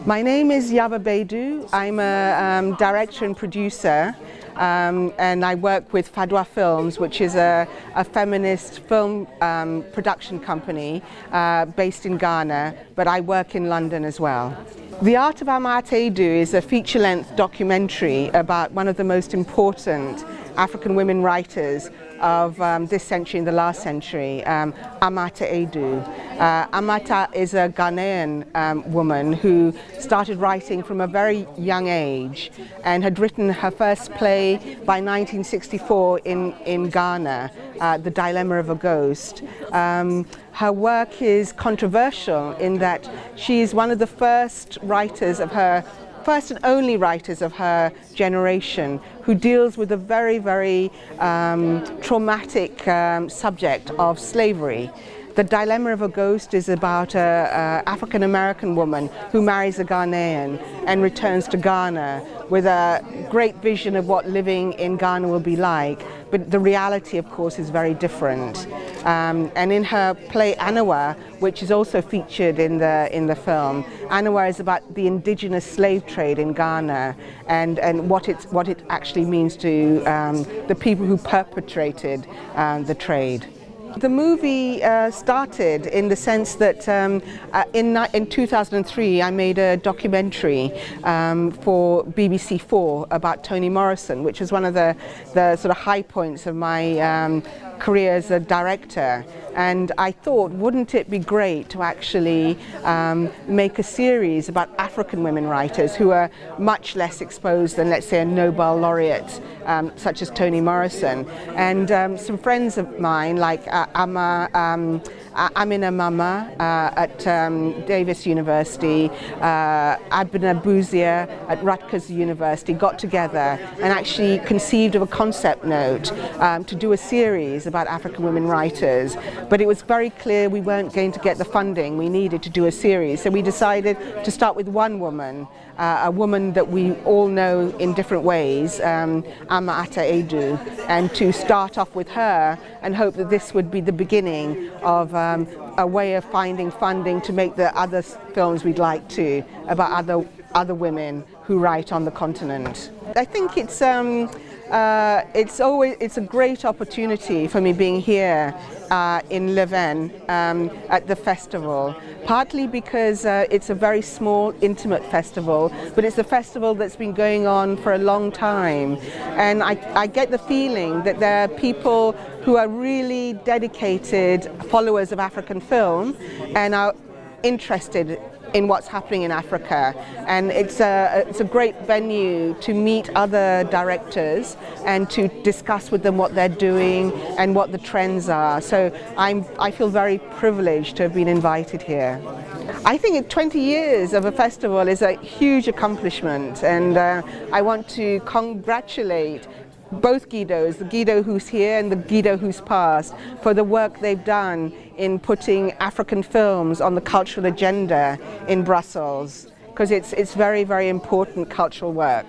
My name is Yaba Badoe. I'm a director and producer, and I work with Afrika Films, which is a feminist film production company based in Ghana, but I work in London as well. The Art of Yaba is a feature-length documentary about one of the most important African women writers of this century and the last century, Amata Edu. Amata is a Ghanaian woman who started writing from a very young age and had written her first play by 1964 in Ghana, The Dilemma of a Ghost. Her work is controversial in that she is one of the first and only writers of her generation who deals with a very, very traumatic subject of slavery. The Dilemma of a Ghost is about an African-American woman who marries a Ghanaian and returns to Ghana with a great vision of what living in Ghana will be like. But the reality, of course, is very different. And in her play Anawa, which is also featured in the film, Anawa is about the indigenous slave trade in Ghana and what it actually means to the people who perpetrated the trade. The movie started in the sense that in 2003 I made a documentary for BBC 4 about Toni Morrison, which was one of the sort of high points of my career as a director. And I thought, wouldn't it be great to actually make a series about African women writers who are much less exposed than, let's say, a Nobel laureate such as Toni Morrison. And some friends of mine, like Amina Mama at Davis University, Abina Bouzia at Rutgers University, got together and actually conceived of a concept note to do a series about African women writers. But it was very clear we weren't going to get the funding we needed to do a series, so we decided to start with one woman, a woman that we all know in different ways, Amata Edu, and to start off with her and hope that this would be the beginning of a way of finding funding to make the other films we'd like to about other women who write on the continent. I think it's a great opportunity for me being here in Leuven at the festival, partly because it's a very small, intimate festival, but it's a festival that's been going on for a long time. And I get the feeling that there are people who are really dedicated followers of African film and are interested in what's happening in Africa, and it's a great venue to meet other directors and to discuss with them what they're doing and what the trends are. So I feel very privileged to have been invited here. I think 20 years of a festival is a huge accomplishment, and I want to congratulate both Guidos, the Guido who's here and the Guido who's passed, for the work they've done in putting African films on the cultural agenda in Brussels, because it's very, very important cultural work.